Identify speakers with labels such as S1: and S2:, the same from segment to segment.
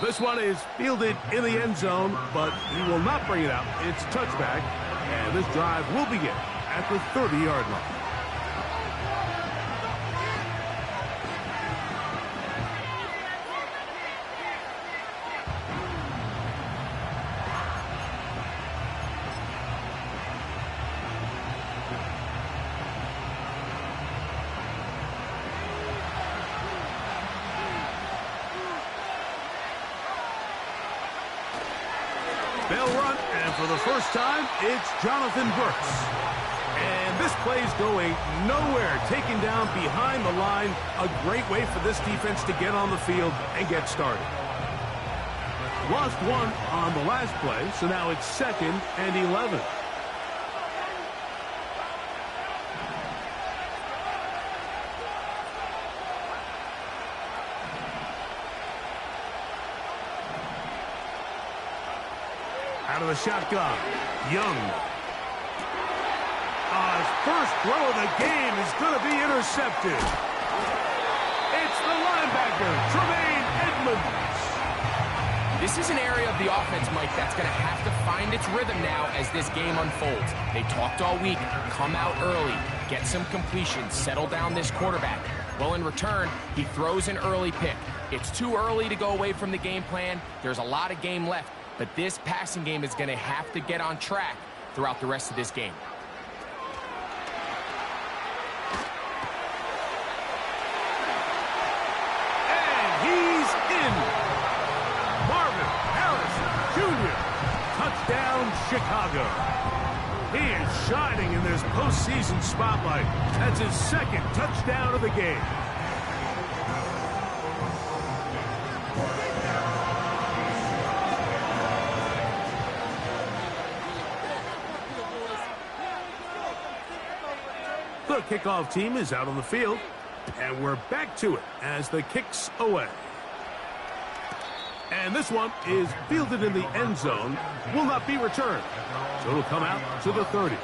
S1: This one is fielded in the end zone, but he will not bring it out. It's touchback, and this drive will begin at the 30-yard line. They'll run, and for the first time, it's Jonathan Brooks. And this play's going nowhere, taken down behind the line. A great way for this defense to get on the field and get started. Lost one on the last play, so now it's 2nd and 11. Out of the shotgun, Young. His first throw of the game is going to be intercepted. It's the linebacker, Tremaine Edmonds.
S2: This is an area of the offense, Mike, that's going to have to find its rhythm now as this game unfolds. They talked all week, come out early, get some completions, settle down this quarterback. Well, in return, he throws an early pick. It's too early to go away from the game plan. There's a lot of game left. But this passing game is going to have to get on track throughout the rest of this game.
S1: And he's in. Marvin Harrison Jr. Touchdown, Chicago. He is shining in this postseason spotlight. That's his 2nd touchdown of the game. The kickoff team is out on the field, and we're back to it as the kick's away. And this one is fielded in the end zone, will not be returned. So it'll come out to the 30.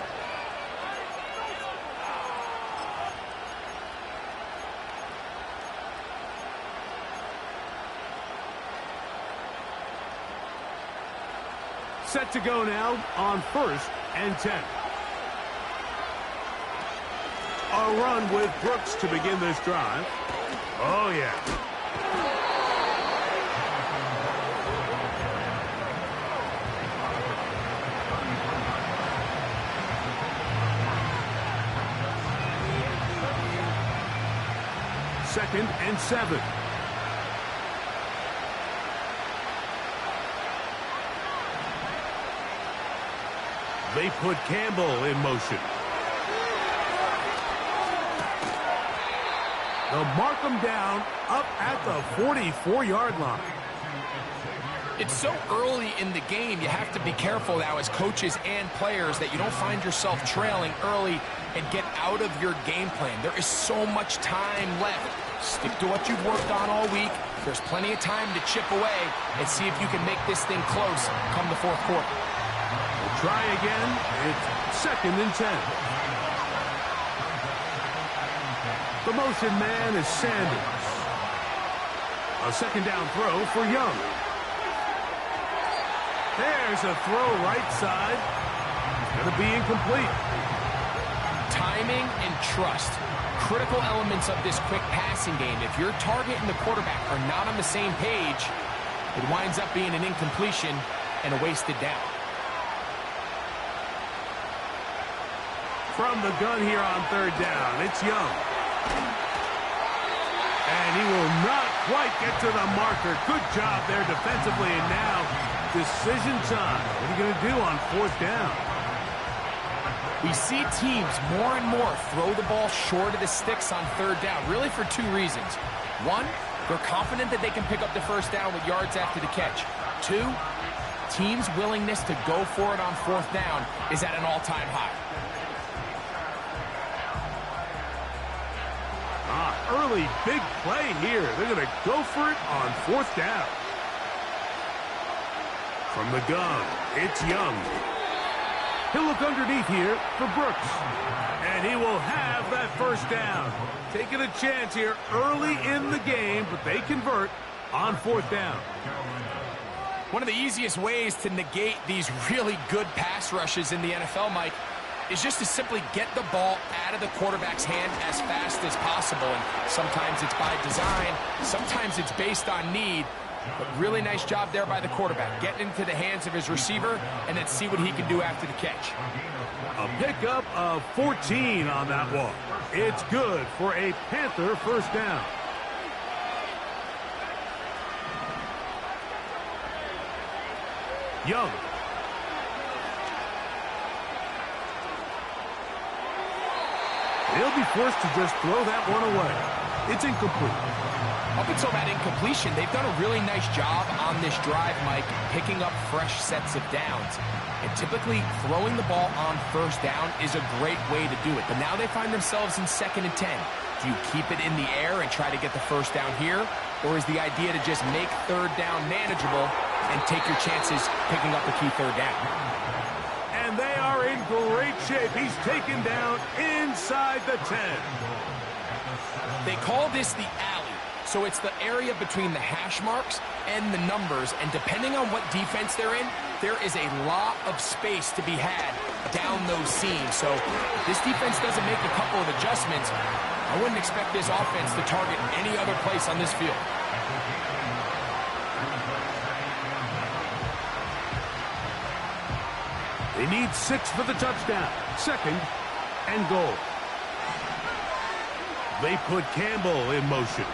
S1: Set to go now on 1st and 10. A run with Brooks to begin this drive. Oh, yeah. Second and 7. They put Campbell in motion. They'll mark them down up at the 44-yard line.
S2: It's so early in the game, you have to be careful now as coaches and players that you don't find yourself trailing early and get out of your game plan. There is so much time left. Stick to what you've worked on all week. There's plenty of time to chip away and see if you can make this thing close come the 4th quarter.
S1: We'll try again. It's 2nd and 10. The motion man is Sanders. A 2nd down throw for Young. There's a throw right side. It's going to be incomplete.
S2: Timing and trust. Critical elements of this quick passing game. If your target and the quarterback are not on the same page, it winds up being an incompletion and a wasted down.
S1: From the gun here on 3rd down, it's Young. And he will not quite get to the marker. Good job there defensively, and now decision time. What are you going to do on 4th down?
S2: We see teams more and more throw the ball short of the sticks on 3rd down, really for 2 reasons. 1, they're confident that they can pick up the 1st down with yards after the catch. 2, teams' willingness to go for it on 4th down is at an all-time high.
S1: Early big play here. They're going to go for it on 4th down. From the gun, it's Young. He'll look underneath here for Brooks. And he will have that 1st down. Taking a chance here early in the game, but they convert On 4th down.
S2: One of the easiest ways to negate these really good pass rushes in the NFL, Mike, is just to simply get the ball out of the quarterback's hand as fast as possible. And sometimes it's by design, sometimes it's based on need. But really nice job there by the quarterback, getting into the hands of his receiver and then see what he can do after the catch.
S1: A pickup of 14 on that walk. It's good for a Panther 1st down. Young. He'll be forced to just throw that one away. It's incomplete.
S2: Up until that incompletion, they've done a really nice job on this drive, Mike, picking up fresh sets of downs. And typically, throwing the ball on 1st down is a great way to do it. But now they find themselves in 2nd and 10. Do you keep it in the air and try to get the 1st down here? Or is the idea to just make 3rd down manageable and take your chances picking up the key 3rd down?
S1: And they are in great shape. He's taken down inside the 10.
S2: They call this the alley. So it's the area between the hash marks and the numbers, and depending on what defense they're in, there is a lot of space to be had down those seams. So if this defense doesn't make a couple of adjustments, I wouldn't expect this offense to target any other place on this field.
S1: They need 6 for the touchdown. 2nd and goal. They put Campbell in motion.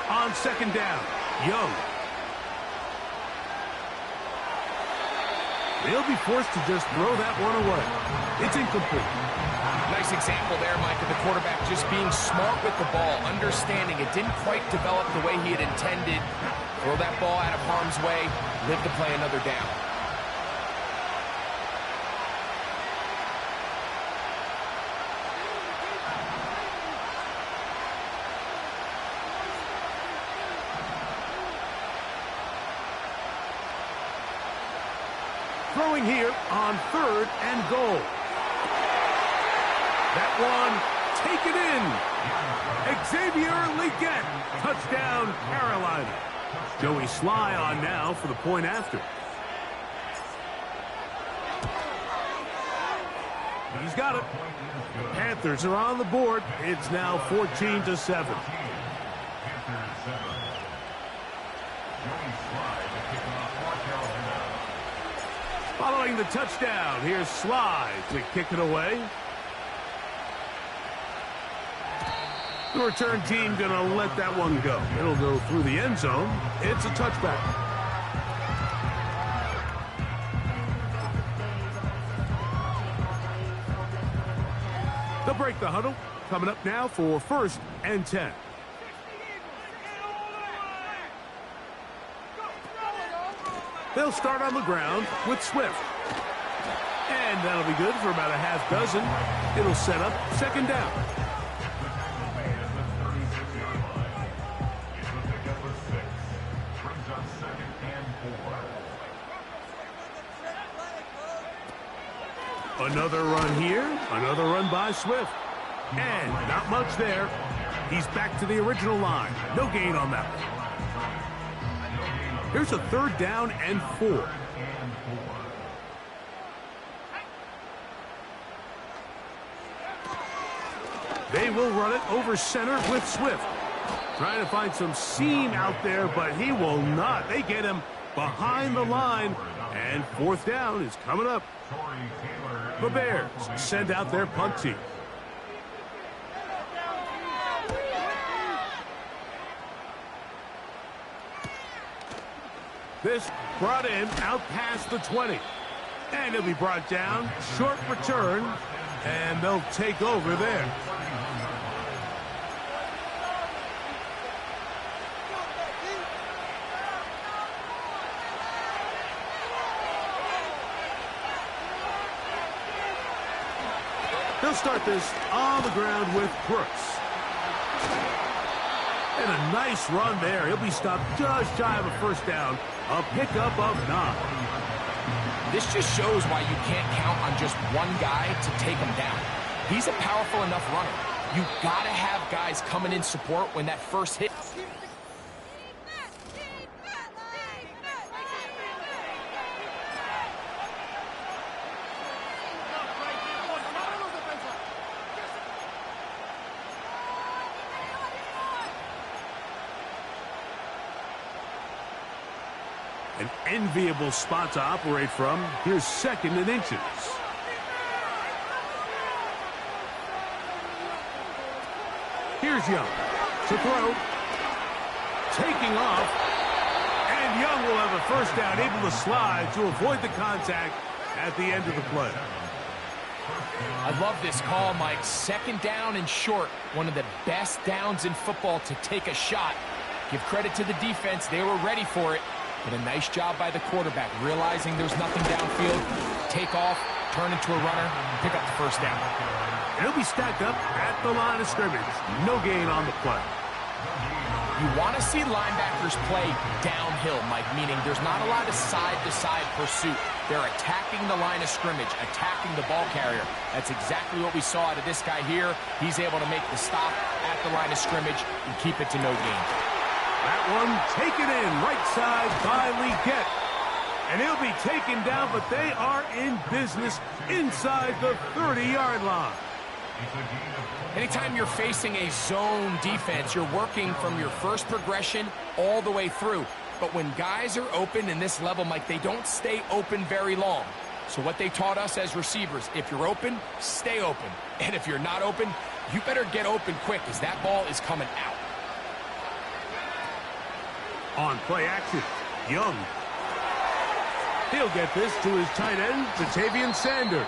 S1: On 2nd down, Young. They'll be forced to just throw that one away. It's incomplete.
S2: Nice example there, Mike, of the quarterback just being smart with the ball, understanding it didn't quite develop the way he had intended. Throw that ball out of harm's way, live to play another down.
S1: Throwing here on 3rd and goal. That one taken in. Xavier Legette. Touchdown, Carolina. Joey Sly on now for the point after. He's got it. Panthers are on the board. It's now 14-7. Following the touchdown, here's Sly to kick it away. The return team going to let that one go. It'll go through the end zone. It's a touchback. They'll break the huddle. Coming up now for 1st and 10. They'll start on the ground with Swift. And that'll be good for about a half dozen. It'll set up 2nd down. Another run here. Another run by Swift. And not much there. He's back to the original line. No gain on that one. Here's a 3rd down and 4. They will run it over center with Swift. Trying to find some seam out there, but he will not. They get him behind the line, and 4th down is coming up. The Bears send out their punt team. This brought in out past the 20. And he'll be brought down. Short return. And they'll take over there. They'll start this on the ground with Brooks. And a nice run there. He'll be stopped just shy of a first down. A pickup of 9.
S2: This just shows why you can't count on just one guy to take him down. He's a powerful enough runner. You gotta have guys coming in support when that first hit.
S1: An enviable spot to operate from. Here's 2nd and inches. Here's Young to throw. Taking off. And Young will have a first down, able to slide to avoid the contact at the end of the play.
S2: I love this call, Mike. 2nd down and short. One of the best downs in football to take a shot. Give credit to the defense. They were ready for it. But a nice job by the quarterback, realizing there's nothing downfield. Take off, turn into a runner, pick up the first down.
S1: And he'll be stacked up at the line of scrimmage. No gain on the play.
S2: You want to see linebackers play downhill, Mike, meaning there's not a lot of side-to-side pursuit. They're attacking the line of scrimmage, attacking the ball carrier. That's exactly what we saw out of this guy here. He's able to make the stop at the line of scrimmage and keep it to no gain.
S1: That one taken in right side by Leggett. And he'll be taken down, but they are in business inside the 30-yard line.
S2: Anytime you're facing a zone defense, you're working from your first progression all the way through. But when guys are open in this level, Mike, they don't stay open very long. So what they taught us as receivers, if you're open, stay open. And if you're not open, you better get open quick, as that ball is coming out.
S1: On play action, Young. He'll get this to his tight end, Ja'Tavion Sanders.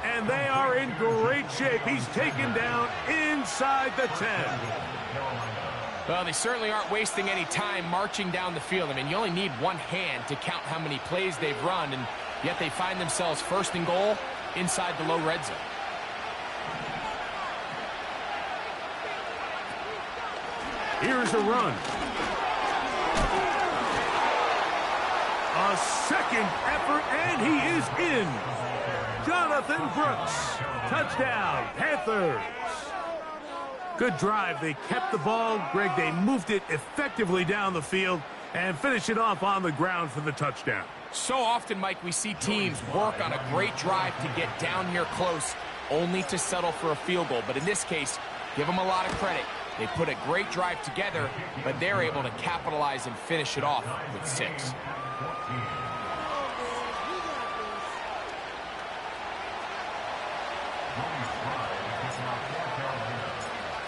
S1: And they are in great shape. He's taken down inside the 10.
S2: Well, they certainly aren't wasting any time marching down the field. I mean, you only need one hand to count how many plays they've run, and yet they find themselves 1st and goal inside the low red zone.
S1: Here's a run. A 2nd effort, and he is in. Jonathan Brooks. Touchdown, Panthers. Good drive. They kept the ball. Greg, they moved it effectively down the field and finished it off on the ground for the touchdown.
S2: So often, Mike, we see teams work on a great drive to get down here close, only to settle for a field goal. But in this case, give them a lot of credit. They put a great drive together, but they're able to capitalize and finish it off with 6.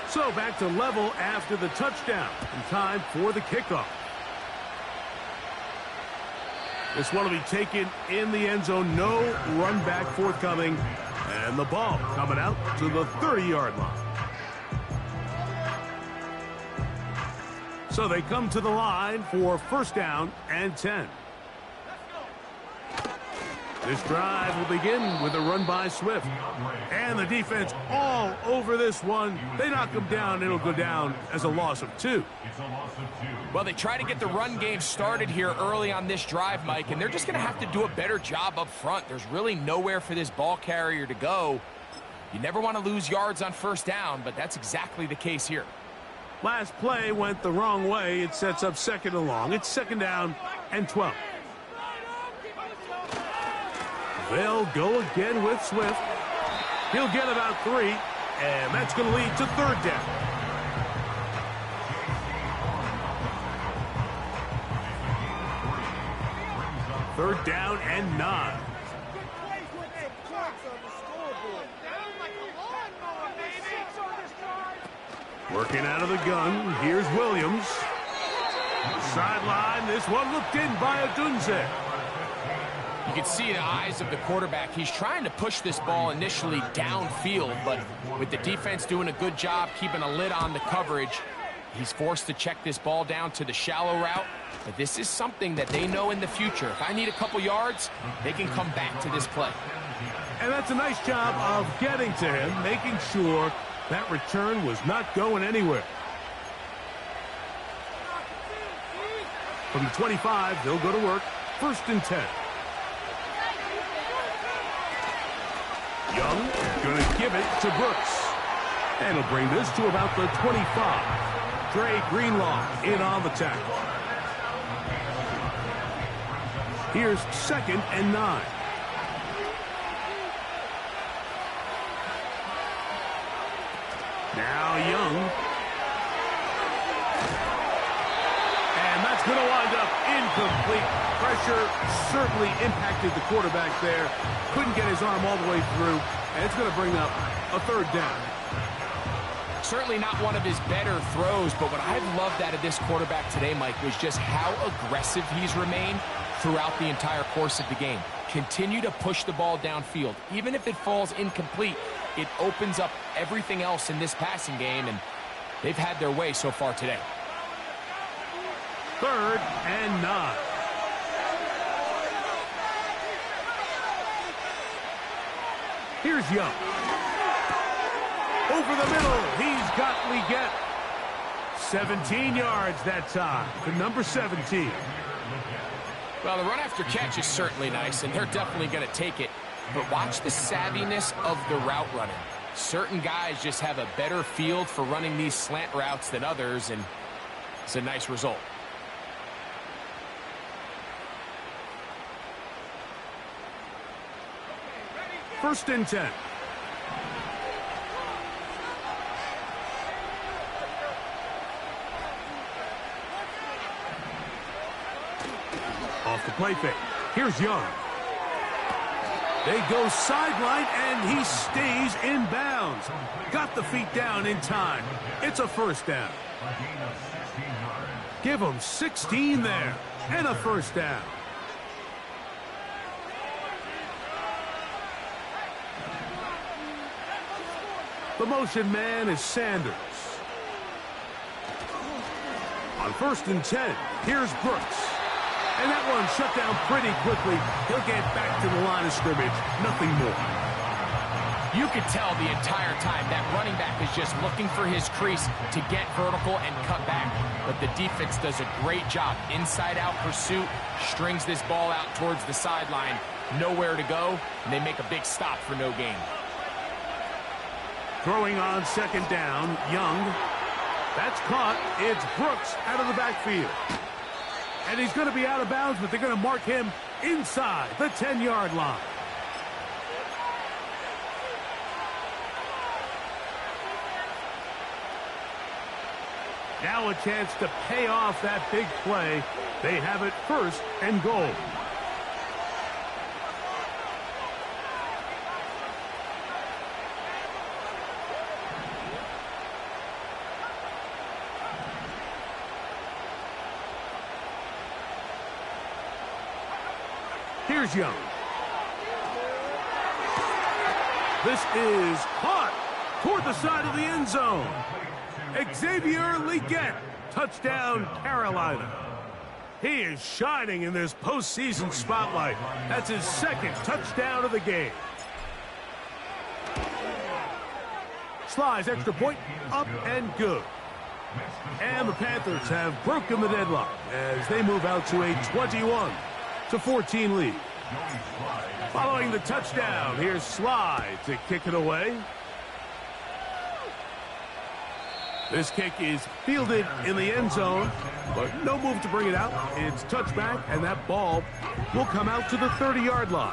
S1: So back to level after the touchdown. And time for the kickoff. This one will be taken in the end zone. No run back forthcoming. And the ball coming out to the 30-yard line. So they come to the line for 1st down and 10. This drive will begin with a run by Swift. And the defense all over this one. They knock him down. It'll go down as a loss of 2.
S2: Well, they try to get the run game started here early on this drive, Mike, and they're just going to have to do a better job up front. There's really nowhere for this ball carrier to go. You never want to lose yards on 1st down, but that's exactly the case here.
S1: Last play went the wrong way. It sets up 2nd and long. It's 2nd down and 12. They'll go again with Swift. He'll get about 3, and that's going to lead to 3rd down. Third down and 9. Working out of the gun. Here's Williams. Sideline. This one looked in by Odunze.
S2: You can see the eyes of the quarterback. He's trying to push this ball initially downfield, but with the defense doing a good job keeping a lid on the coverage, he's forced to check this ball down to the shallow route. But this is something that they know in the future. If I need a couple yards, they can come back to this play.
S1: And that's a nice job of getting to him, making sure that return was not going anywhere. From the 25, they'll go to work. 1st and 10. Young going to give it to Brooks. And he'll bring this to about the 25. Dre Greenlaw in on the tackle. Here's 2nd and 9. Now Young. And that's going to wind up incomplete. Pressure certainly impacted the quarterback there. Couldn't get his arm all the way through. And it's going to bring up a 3rd down.
S2: Certainly not one of his better throws, but what I've loved out of this quarterback today, Mike, was just how aggressive he's remained throughout the entire course of the game. Continue to push the ball downfield. Even if it falls incomplete, it opens up everything else in this passing game, and they've had their way so far today.
S1: 3rd and 9. Here's Young. Over the middle, he's got Leggett. 17 yards that time to number 17.
S2: Well, the run after catch is certainly nice, and they're definitely going to take it. But watch the savviness of the route running. Certain guys just have a better field for running these slant routes than others, and it's a nice result.
S1: First and 10. Off the play fake. Here's Young. They go sideline, and he stays in bounds. Got the feet down in time. It's a 1st down. Give him 16 there, and a 1st down. The motion man is Sanders. On 1st and 10, here's Brooks. And that one shut down pretty quickly. He'll get back to the line of scrimmage. Nothing more.
S2: You could tell the entire time that running back is just looking for his crease to get vertical and cut back. But the defense does a great job. Inside-out pursuit, strings this ball out towards the sideline. Nowhere to go, and they make a big stop for no gain.
S1: Throwing on 2nd down, Young. That's caught. It's Brooks out of the backfield. And he's going to be out of bounds, but they're going to mark him inside the 10-yard line. Now a chance to pay off that big play. They have it 1st and goal. Here's Young. This is caught toward the side of the end zone. Xavier Leggett, touchdown Carolina. He is shining in this postseason spotlight. That's his 2nd touchdown of the game. Slides extra point, up and good. And the Panthers have broken the deadlock as they move out to a 21-14 lead. Following the touchdown, here's Slide to kick it away. This kick is fielded in the end zone, but no move to bring it out. It's touchback, and that ball will come out to the 30-yard line.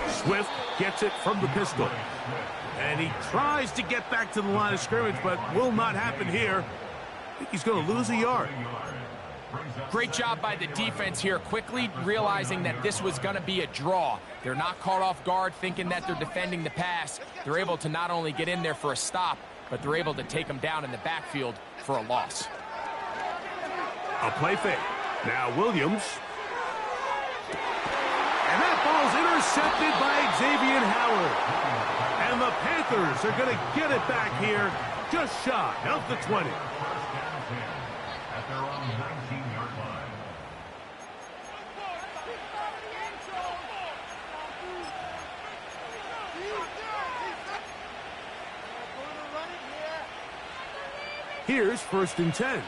S1: Swift gets it from the pistol. And he tries to get back to the line of scrimmage, but will not happen here. I think he's going to lose a yard.
S2: Great job by the defense here, quickly realizing that this was going to be a draw. They're not caught off guard thinking that they're defending the pass. They're able to not only get in there for a stop, but they're able to take them down in the backfield for a loss.
S1: A play fake. Now Williams. And that ball's intercepted by Xavier Howard. And the Panthers are going to get it back here just shy of the 20. Here's 1st and 10.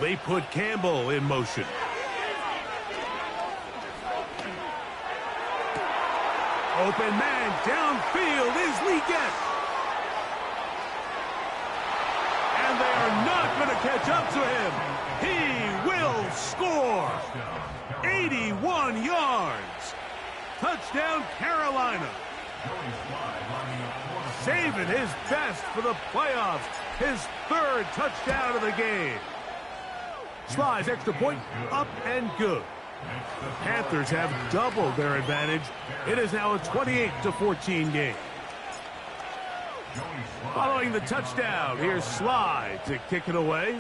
S1: They put Campbell in motion. Open man downfield is Leggett. And they are not going to catch up to him. He will score. 81 yards. Touchdown, Carolina. Saving his best for the playoffs. His 3rd touchdown of the game. Slides extra point, up and good. The Panthers have doubled their advantage. It is now a 28-14 game. Following the touchdown, here's Slide to kick it away.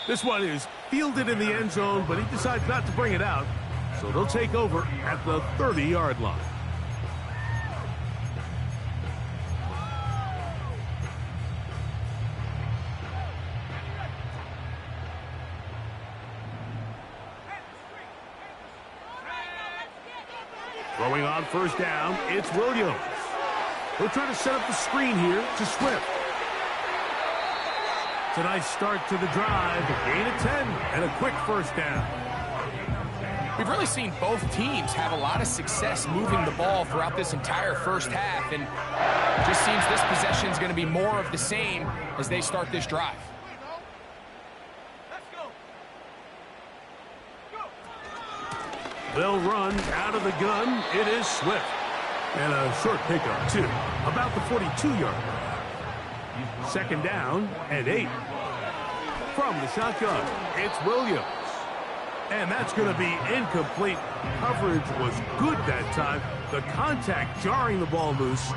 S1: This one is fielded in the end zone, but he decides not to bring it out. So they'll take over at the 30-yard line. Throwing on 1st down, it's Williams. They'll try to set up the screen here to Swift. It's a nice start to the drive. A gain of 10 and a quick 1st down.
S2: We've really seen both teams have a lot of success moving the ball throughout this entire 1st half, and it just seems this possession is going to be more of the same as they start this drive.
S1: They'll run out of the gun. It is Swift. And a short pickup, too. About the 42-yard line. 2nd down and 8. From the shotgun, it's Williams. And that's going to be incomplete. Coverage was good that time. The contact jarring the ball loose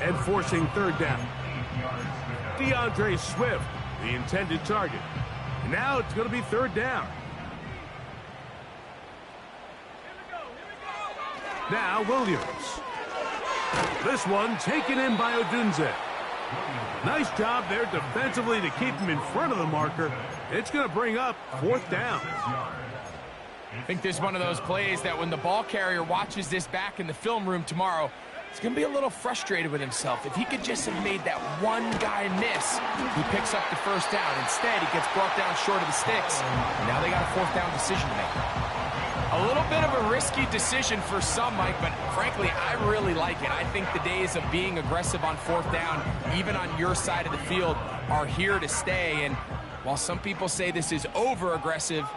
S1: and forcing 3rd down. DeAndre Swift, the intended target. Now it's going to be 3rd down. Now Williams. This one taken in by Odunze. Nice job there defensively to keep him in front of the marker. It's going to bring up 4th down.
S2: I think this is one of those plays that when the ball carrier watches this back in the film room tomorrow, he's going to be a little frustrated with himself. If he could just have made that one guy miss, he picks up the 1st down. Instead, he gets brought down short of the sticks. And now they got a 4th down decision to make. A little bit of a risky decision for some, Mike, but frankly, I really like it. I think the days of being aggressive on 4th down, even on your side of the field, are here to stay. And while some people say this is over-aggressive,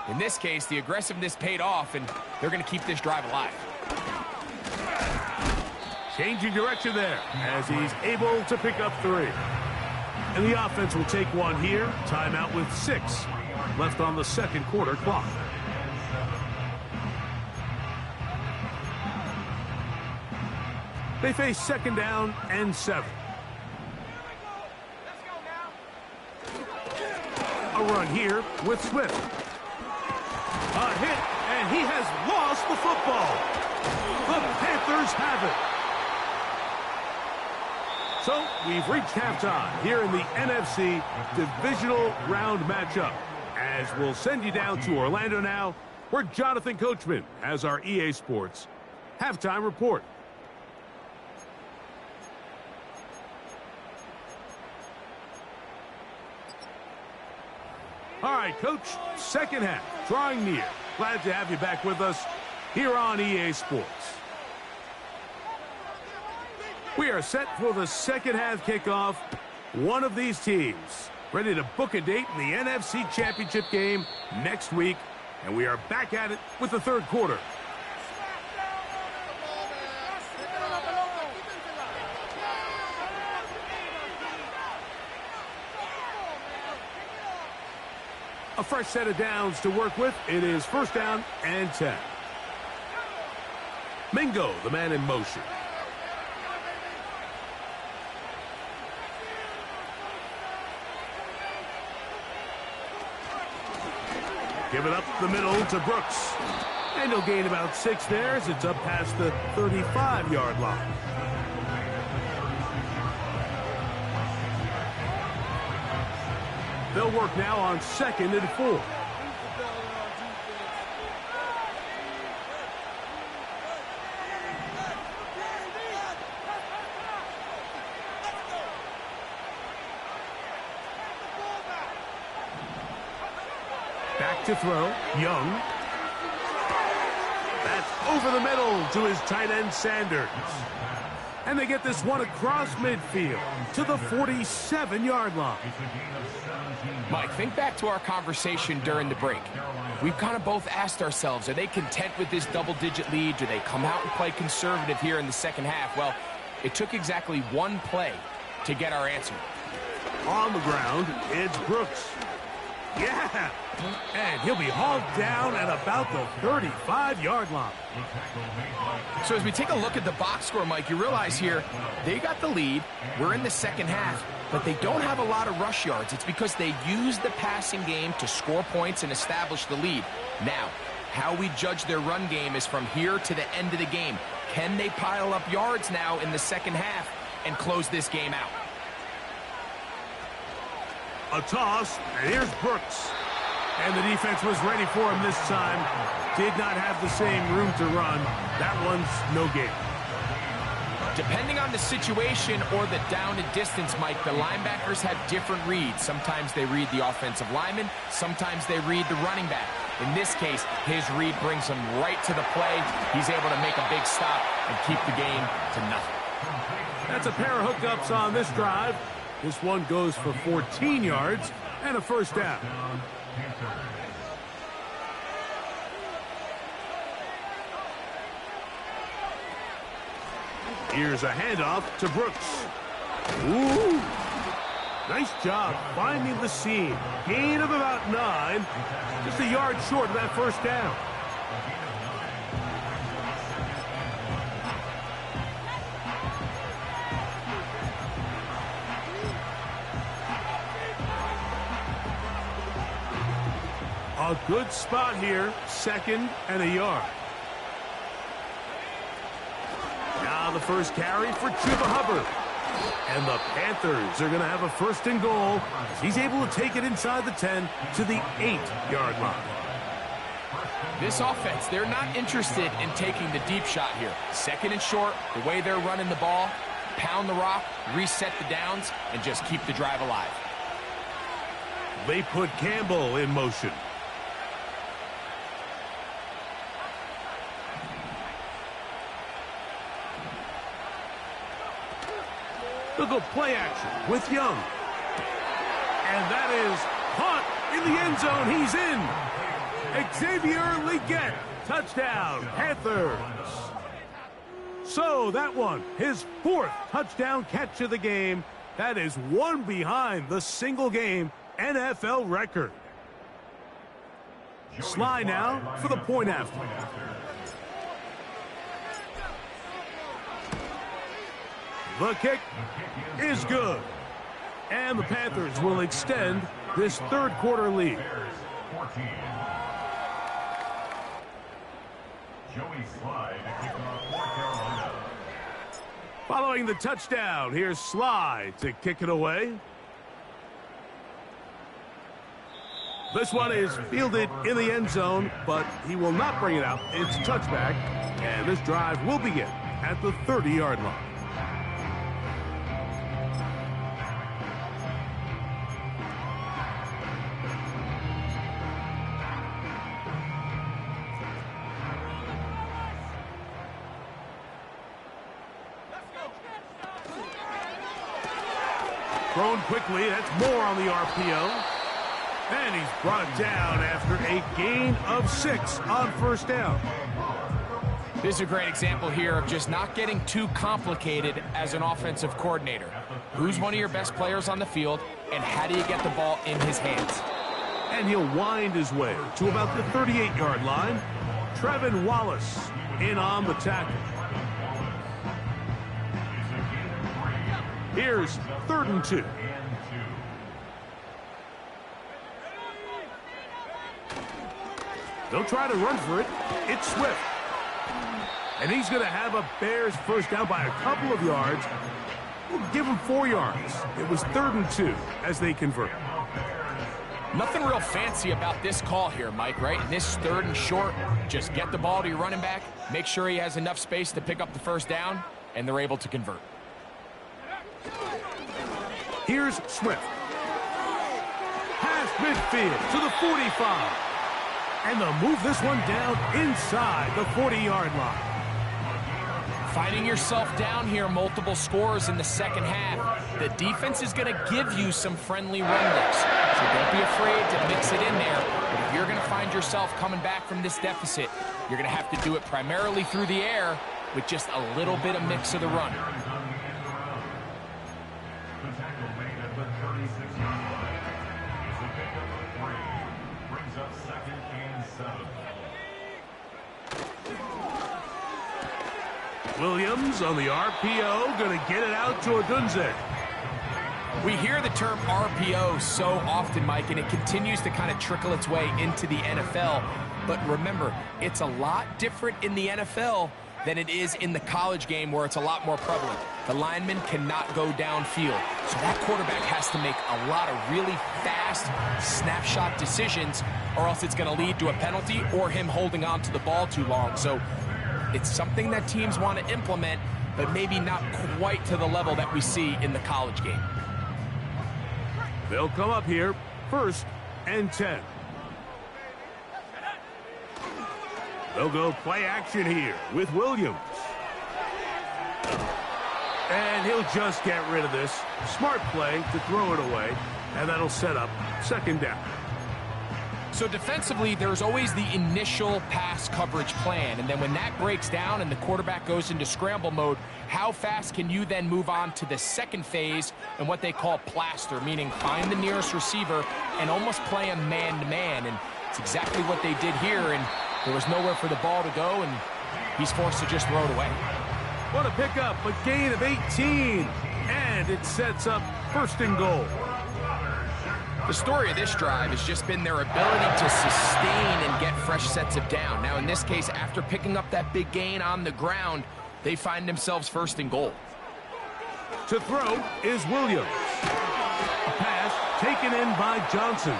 S2: in this case, the aggressiveness paid off, and they're going to keep this drive alive.
S1: Changing direction there as he's able to pick up 3. And the offense will take one here. Timeout with 6 left on the 2nd quarter clock. They face 2nd down and 7. A run here with Swift. A hit, and he has lost the football. The Panthers have it. So we've reached halftime here in the NFC Divisional Round matchup. As we'll send you down to Orlando now, where Jonathan Coachman has our EA Sports halftime report. All right, Coach, 2nd half, drawing near. Glad to have you back with us here on EA Sports. We are set for the 2nd half kickoff. One of these teams ready to book a date in the NFC Championship game next week, and we are back at it with the 3rd quarter. A fresh set of downs to work with. It is 1st down and 10. Mingo, the man in motion. Give it up the middle to Brooks. And he'll gain about 6 there as it's up past the 35-yard line. They'll work now on 2nd and 4. Back to throw. Young. That's over the middle to his tight end, Sanders. And they get this one across midfield to the 47-yard line.
S2: Mike, think back to our conversation during the break. We've kind of both asked ourselves, are they content with this double-digit lead? Do they come out and play conservative here in the second half? Well, it took exactly one play to get our answer.
S1: On the ground, it's Brooks. Yeah, and he'll be hauled down at about the 35-yard line.
S2: So as we take a look at the box score, Mike, you realize here they got the lead. We're in the second half, but they don't have a lot of rush yards. It's because they use the passing game to score points and establish the lead. Now, how we judge their run game is from here to the end of the game. Can they pile up yards now in the second half and close this game out?
S1: A toss, and here's Brooks. And the defense was ready for him this time. Did not have the same room to run. That one's no gain.
S2: Depending on the situation or the down and distance, Mike, the linebackers have different reads. Sometimes they read the offensive lineman. Sometimes they read the running back. In this case, his read brings him right to the play. He's able to make a big stop and keep the game to nothing.
S1: That's a pair of hookups on this drive. This one goes for 14 yards and a first down. Here's a handoff to Brooks. Ooh! Nice job finding the seam. Gain of about 9. Just a yard short of that first down. A good spot here, 2nd and a yard. Now the first carry for Chuba Hubbard. And the Panthers are going to have a 1st and goal as he's able to take it inside the 10 to the 8-yard line.
S2: This offense, they're not interested in taking the deep shot here. 2nd and short, the way they're running the ball, pound the rock, reset the downs, and just keep the drive alive.
S1: They put Campbell in motion. They'll go play action with Young. And that is caught in the end zone. He's in. Xavier Leggett. Touchdown, Panthers. So that one, his 4th touchdown catch of the game. That is one behind the single-game NFL record. Sly now for the point after. The kick is good. And the Panthers will extend this 3rd quarter lead. Following the touchdown, here's Sly to kick it away. This one is fielded in the end zone, but he will not bring it out. It's touchback, and this drive will begin at the 30-yard line. Thrown quickly, that's more on the RPO. And he's brought down after a gain of 6 on 1st down.
S2: This is a great example here of just not getting too complicated as an offensive coordinator. Who's one of your best players on the field, and how do you get the ball in his hands?
S1: And he'll wind his way to about the 38-yard line. Trevin Wallace in on the tackle. Here's 3rd and 2. They'll try to run for it. It's Swift. And he's going to have a Bears 1st down by a couple of yards. We'll give him 4 yards. It was 3rd and 2 as they convert.
S2: Nothing real fancy about this call here, Mike, right? In this 3rd and short, just get the ball to your running back, make sure he has enough space to pick up the first down, and they're able to convert.
S1: Here's Swift. Past midfield to the 45. And they'll move this one down inside the 40-yard line.
S2: Finding yourself down here, multiple scores in the second half. The defense is going to give you some friendly run looks. So don't be afraid to mix it in there. But if you're going to find yourself coming back from this deficit, you're going to have to do it primarily through the air with just a little bit of mix of the run.
S1: Williams on the RPO, going to get it out to Odunze.
S2: We hear the term RPO so often, Mike, and it continues to kind of trickle its way into the NFL. But remember, it's a lot different in the NFL than it is in the college game where it's a lot more prevalent. The lineman cannot go downfield. So that quarterback has to make a lot of really fast snapshot decisions, or else it's going to lead to a penalty or him holding on to the ball too long. So it's something that teams want to implement, but maybe not quite to the level that we see in the college game.
S1: They'll come up here, 1st and 10. They'll go play action here with Williams. And he'll just get rid of this. Smart play to throw it away, and that'll set up 2nd down.
S2: So defensively, there's always the initial pass coverage plan, and then when that breaks down and the quarterback goes into scramble mode, how fast can you then move on to the second phase and what they call plaster, meaning find the nearest receiver and almost play him man-to-man, and it's exactly what they did here, and there was nowhere for the ball to go, and he's forced to just throw it away.
S1: What a pickup, a gain of 18, and it sets up 1st and goal.
S2: The story of this drive has just been their ability to sustain and get fresh sets of down. Now, in this case, after picking up that big gain on the ground, they find themselves 1st and goal.
S1: To throw is Williams. A pass taken in by Johnson.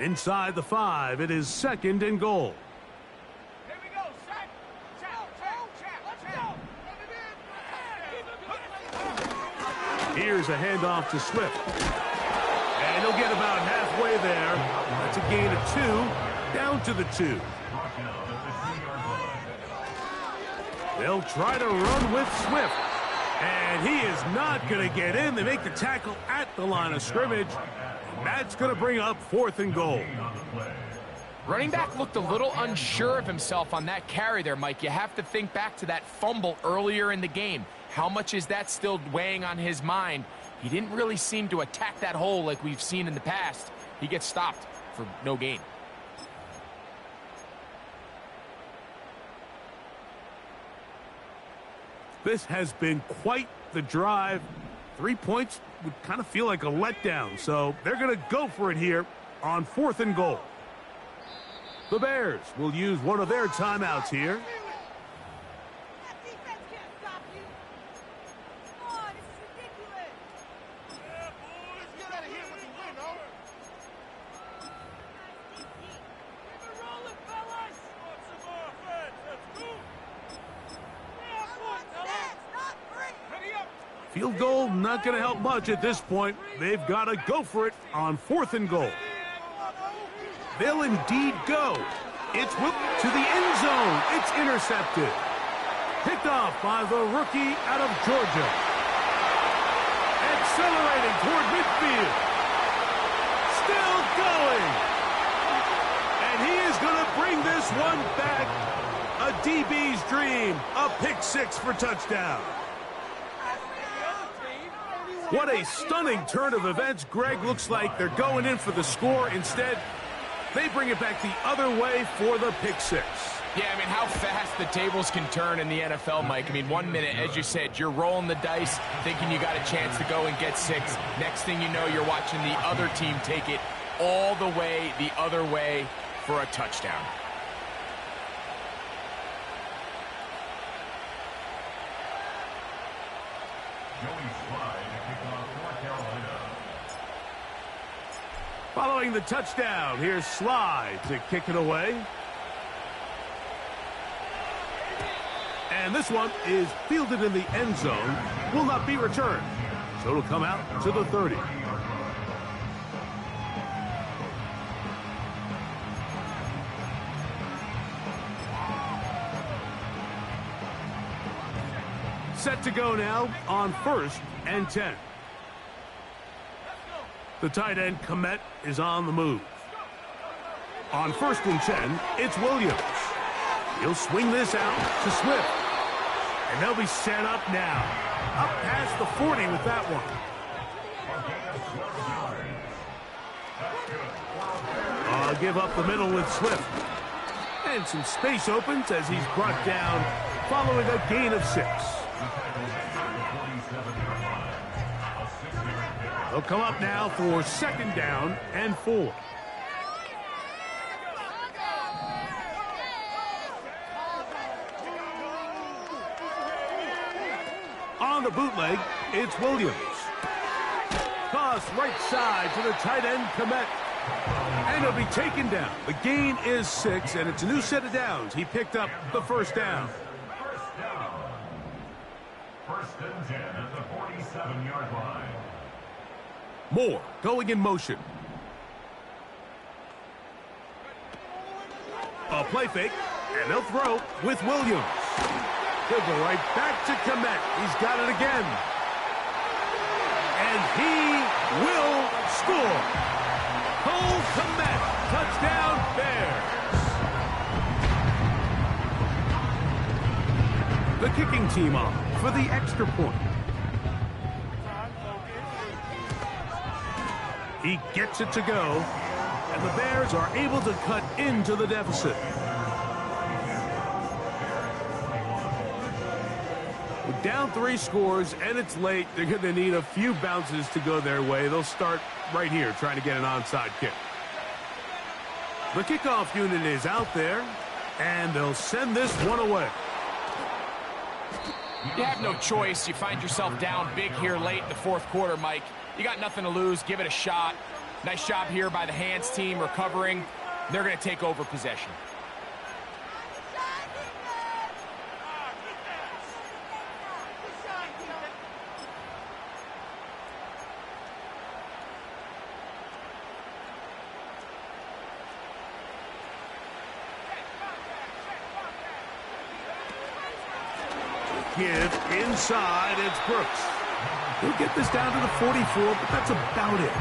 S1: Inside the 5, it is 2nd and goal.
S3: Here we go, set.
S1: Here's a handoff to Swift. And he'll get about halfway there. That's a gain of 2, down to the 2. They'll try to run with Swift. And he is not going to get in. They make the tackle at the line of scrimmage. That's going to bring up 4th and goal.
S2: Running back looked a little unsure of himself on that carry there, Mike. You have to think back to that fumble earlier in the game. How much is that still weighing on his mind? He didn't really seem to attack that hole like we've seen in the past. He gets stopped for no gain.
S1: This has been quite the drive. 3 points would kind of feel like a letdown, so they're going to go for it here on 4th and goal. The Bears will use one of their timeouts here.
S3: That defense can't stop you. Come on, this is ridiculous. Yeah, boys, get out of here when you win, no? Keep it rolling, fellas. Want some offense? Let's go. Yeah, boys, fellas. Not free. Ready up.
S1: Field goal not going to help much at this point. They've got to go for it on 4th and goal. They'll indeed go. It's whipped to the end zone. It's intercepted. Picked off by the rookie out of Georgia. Accelerating toward midfield. Still going. And he is going to bring this one back. A DB's dream. A pick 6 for touchdown. What a stunning turn of events. Greg, looks like they're going in for the score. Instead, They bring it back the other way for the pick six.
S2: Yeah, I mean, how fast the tables can turn in the NFL, Mike. I mean, 1 minute, as you said, you're rolling the dice, thinking you got a chance to go and get 6. Next thing you know, you're watching the other team take it all the way the other way for a touchdown.
S1: Following the touchdown, here's Sly to kick it away. And this one is fielded in the end zone, will not be returned. So it'll come out to the 30. Set to go now on 1st and 10. The tight end, Komet, is on the move. On 1st and 10, it's Williams. He'll swing this out to Swift. And they'll be set up now. Up past the 40 with that one. I'll give up the middle with Swift. And some space opens as he's brought down following a gain of 6. They'll come up now for 2nd down and 4. On the bootleg, it's Williams. Toss right side to the tight end, Komet. And he'll be taken down. The gain is 6, and it's a new set of downs. He picked up the 1st down.
S4: 1st and 10 at the 47-yard line.
S1: Moore going in motion. A play fake, and they'll throw with Williams. He'll go right back to Komet. He's got it again. And he will score. Cole Komet, touchdown Bears. The kicking team on for the extra point. He gets it to go, and the Bears are able to cut into the deficit. With down 3 scores, and it's late, they're going to need a few bounces to go their way. They'll start right here trying to get an onside kick. The kickoff unit is out there, and they'll send this one away.
S2: You have no choice. You find yourself down big here late in the 4th quarter, Mike. You got nothing to lose. Give it a shot. Nice job here by the hands team recovering. They're going to take over possession.
S1: Give inside, it's Brooks. He'll get this down to the 44, but that's about it.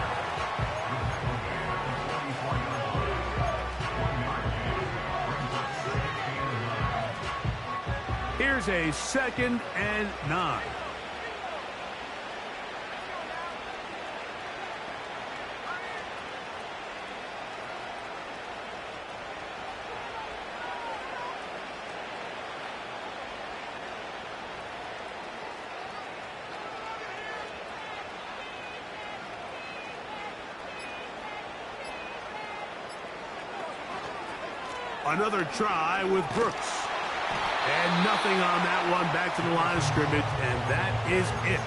S1: Here's a 2nd and 9. Another try with Brooks. And nothing on that one, back to the line of scrimmage, and that is it.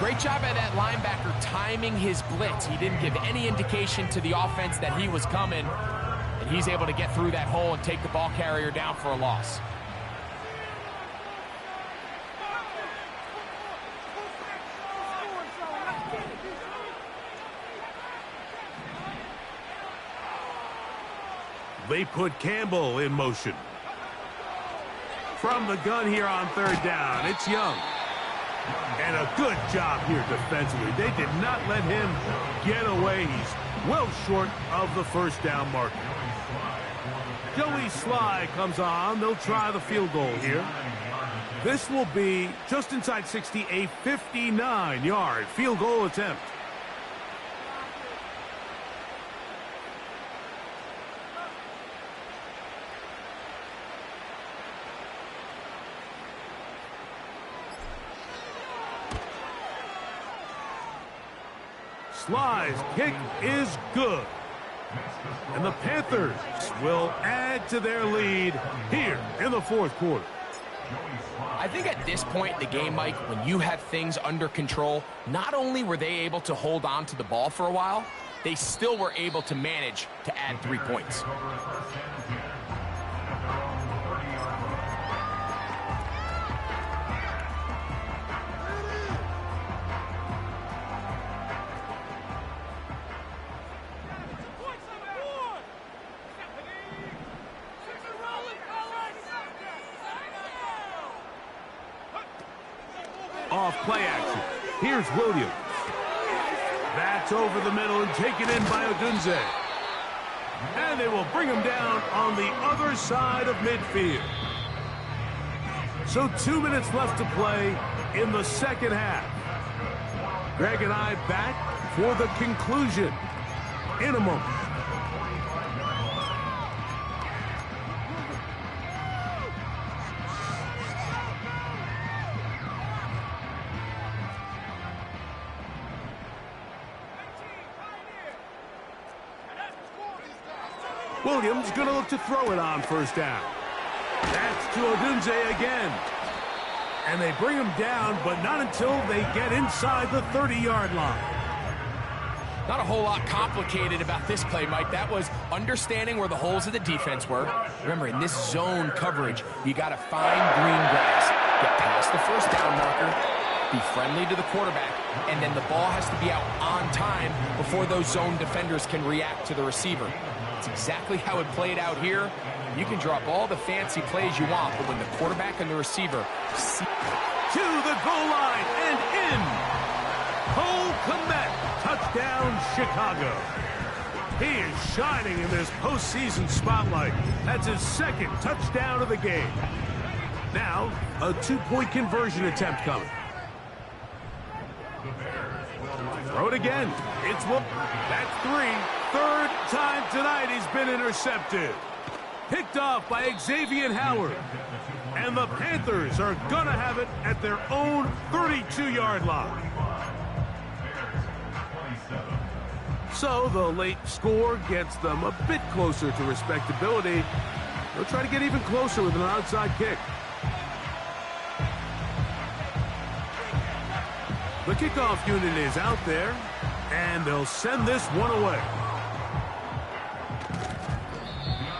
S2: Great job by that linebacker timing his blitz. He didn't give any indication to the offense that he was coming, and he's able to get through that hole and take the ball carrier down for a loss.
S1: They put Campbell in motion. From the gun here on 3rd down, it's Young. And a good job here defensively. They did not let him get away. He's well short of the 1st down marker. Joey Sly comes on. They'll try the field goal here. This will be just inside 60, a 59-yard field goal attempt. Sly's kick is good. And the Panthers will add to their lead here in the fourth quarter.
S2: I think at this point in the game, Mike, when you have things under control, not only were they able to hold on to the ball for a while, they still were able to manage to add 3 points.
S1: Off play action. Here's Williams. That's over the middle and taken in by Odunze. And they will bring him down on the other side of midfield. So 2 minutes left to play in the second half. Greg and I back for the conclusion in a moment. Williams going to look to throw it on first down. That's to Odunze again. And they bring him down, but not until they get inside the 30-yard line.
S2: Not a whole lot complicated about this play, Mike. That was understanding where the holes of the defense were. Remember, in this zone coverage, you got to find green grass. Get past the first down marker, be friendly to the quarterback, and then the ball has to be out on time before those zone defenders can react to the receiver. It's exactly how it played out here. You can drop all the fancy plays you want, but when the quarterback and the receiver see
S1: to the goal line and in. Cole Kmet, touchdown Chicago. He is shining in this postseason spotlight. That's his second touchdown of the game. Now, a 2-point conversion attempt coming. Throw it again. It's one. That's 3. Third time tonight he's been intercepted. Picked off by Xavier Howard. And the Panthers are going to have it at their own 32-yard line. So the late score gets them a bit closer to respectability. They'll try to get even closer with an outside kick. The kickoff unit is out there, and they'll send this one away.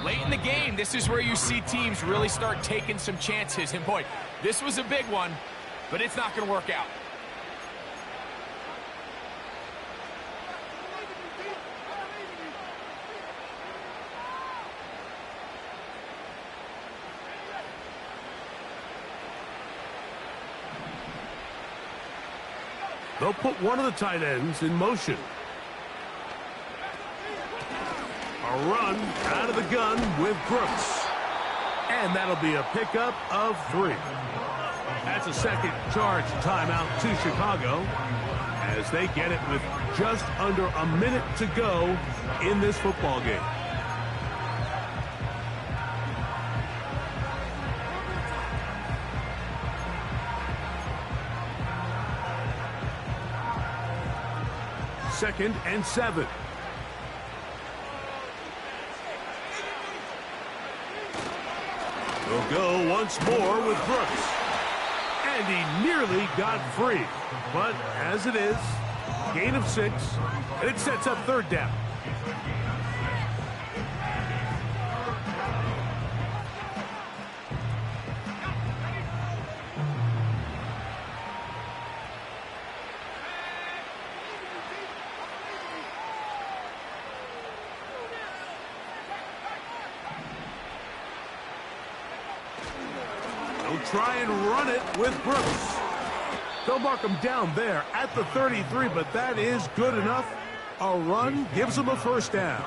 S2: Late in the game, this is where you see teams really start taking some chances. And boy, this was a big one, but it's not going to work out.
S1: They'll put one of the tight ends in motion. A run out of the gun with Brooks. And that'll be a pickup of 3. That's a second charge timeout to Chicago as they get it with just under a minute to go in this football game. Second and 7. They'll go once more with Brooks. And he nearly got free. But as it is, gain of 6, and it sets up third down. They'll try and run it with Brooks. They'll mark him down there at the 33, but that is good enough. A run gives them a first down.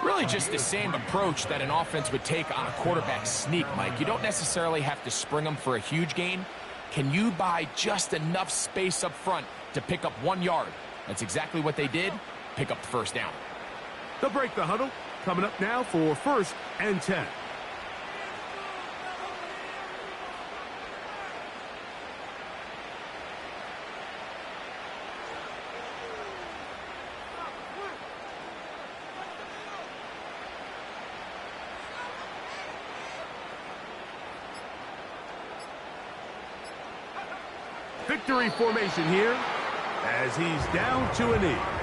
S2: Really just the same approach that an offense would take on a quarterback sneak, Mike. You don't necessarily have to spring them for a huge gain. Can you buy just enough space up front to pick up 1 yard? That's exactly what they did. Pick up the first down.
S1: They'll break the huddle. Coming up now for 1st and 10. victory formation here as he's down to a knee.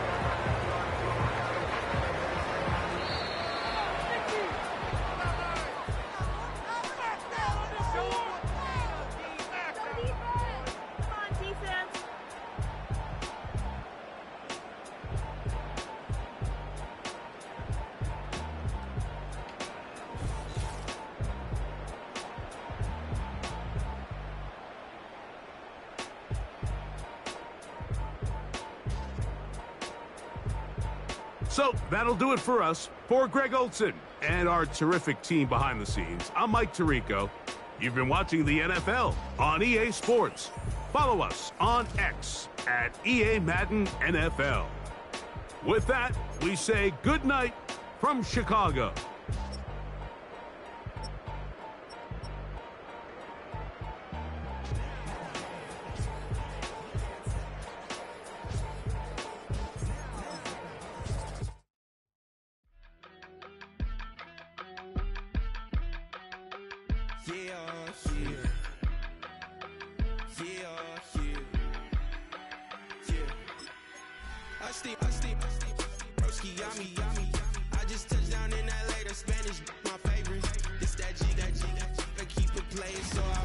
S1: So that'll do it for us. For Greg Olson and our terrific team behind the scenes, I'm Mike Tirico. You've been watching the NFL on EA Sports. Follow us on X at EA Madden NFL. With that, we say good night from Chicago.
S5: I just touched down in LA, the Spanish, my favorite. It's that G, I keep it playing, so I